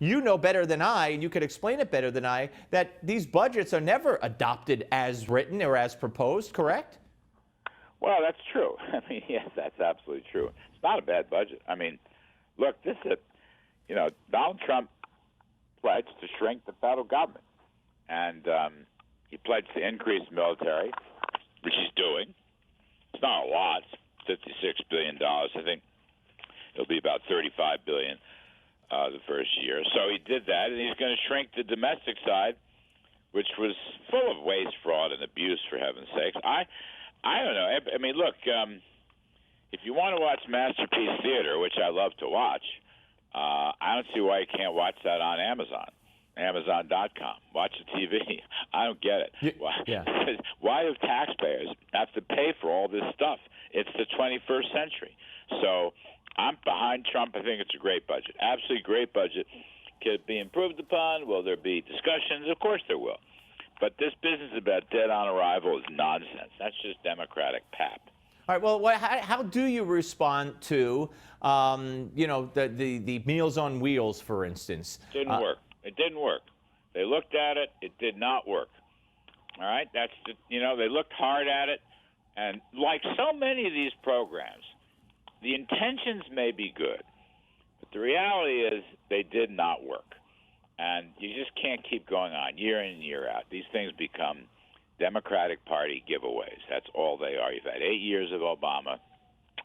you know better than I, and you could explain it better than I, that these budgets are never adopted as written or as proposed, correct? Well, that's true. I mean, yes, that's absolutely true. It's not a bad budget. I mean, look, this is Donald Trump pledged to shrink the federal government, and he pledged to increase the military, which he's doing. It's not a lot. It's $56 billion. I think it'll be about $35 billion the first year. So he did that, and he's going to shrink the domestic side, which was full of waste, fraud, and abuse, for heaven's sakes. I don't know. I mean, look, if you want to watch Masterpiece Theater, which I love to watch, I don't see why you can't watch that on Amazon, Amazon.com. Watch the TV. I don't get it. Why do taxpayers have to pay for all this stuff? It's the 21st century. So I'm behind Trump. I think it's a great budget. Absolutely great budget. Could it be improved upon? Will there be discussions? Of course there will. But this business about dead on arrival is nonsense. That's just Democratic pap. All right. Well, how do you respond to, the Meals on Wheels, for instance? Didn't work. It didn't work. They looked at it. It did not work. All right. That's they looked hard at it, and like so many of these programs, the intentions may be good, but the reality is they did not work, and you just can't keep going on year in and year out. These things become Democratic Party giveaways. That's all they are. You've had 8 years of Obama,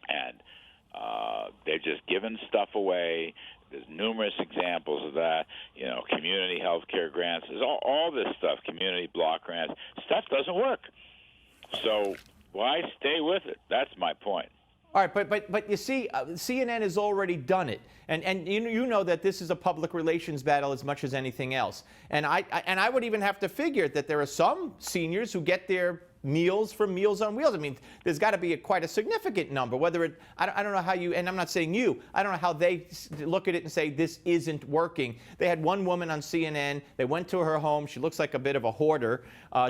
and they're just giving stuff away. There's numerous examples of that. Community health care grants. There's all this stuff, community block grants. Stuff doesn't work. So why stay with it? That's my point. All right, but you see, CNN has already done it, and you know that this is a public relations battle as much as anything else. And I would even have to figure that there are some seniors who get their meals from Meals on Wheels. I mean, there's got to be quite a significant number. Whether I don't know how you, and I'm not saying you, I don't know how they look at it and say this isn't working. They had one woman on CNN. They went to her home. She looks like a bit of a hoarder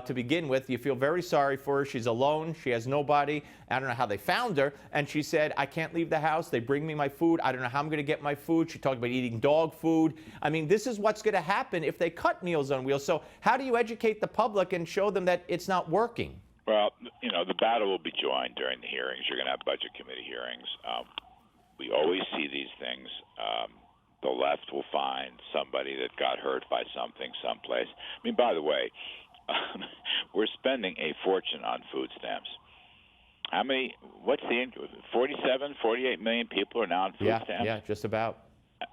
to begin with. You feel very sorry for her. She's alone. She has nobody. I don't know how they found her. And she said, I can't leave the house. They bring me my food. I don't know how I'm going to get my food. She talked about eating dog food. I mean, this is what's going to happen if they cut Meals on Wheels. So how do you educate the public and show them that it's not working? Well, the battle will be joined during the hearings. You're going to have budget committee hearings. We always see these things. The left will find somebody that got hurt by something someplace. I mean, by the way, we're spending a fortune on food stamps. How many? What's the 47, 48 million people are now on food stamps? Yeah, just about.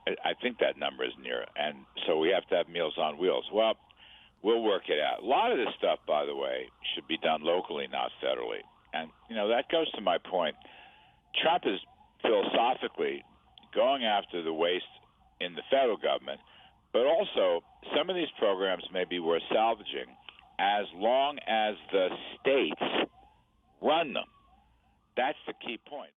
I think that number is near, and so we have to have Meals on Wheels. Well, we'll work it out. A lot of this stuff, by the way, should be done locally, not federally. And, that goes to my point. Trump is philosophically going after the waste in the federal government, but also some of these programs may be worth salvaging as long as the states run them. That's the key point.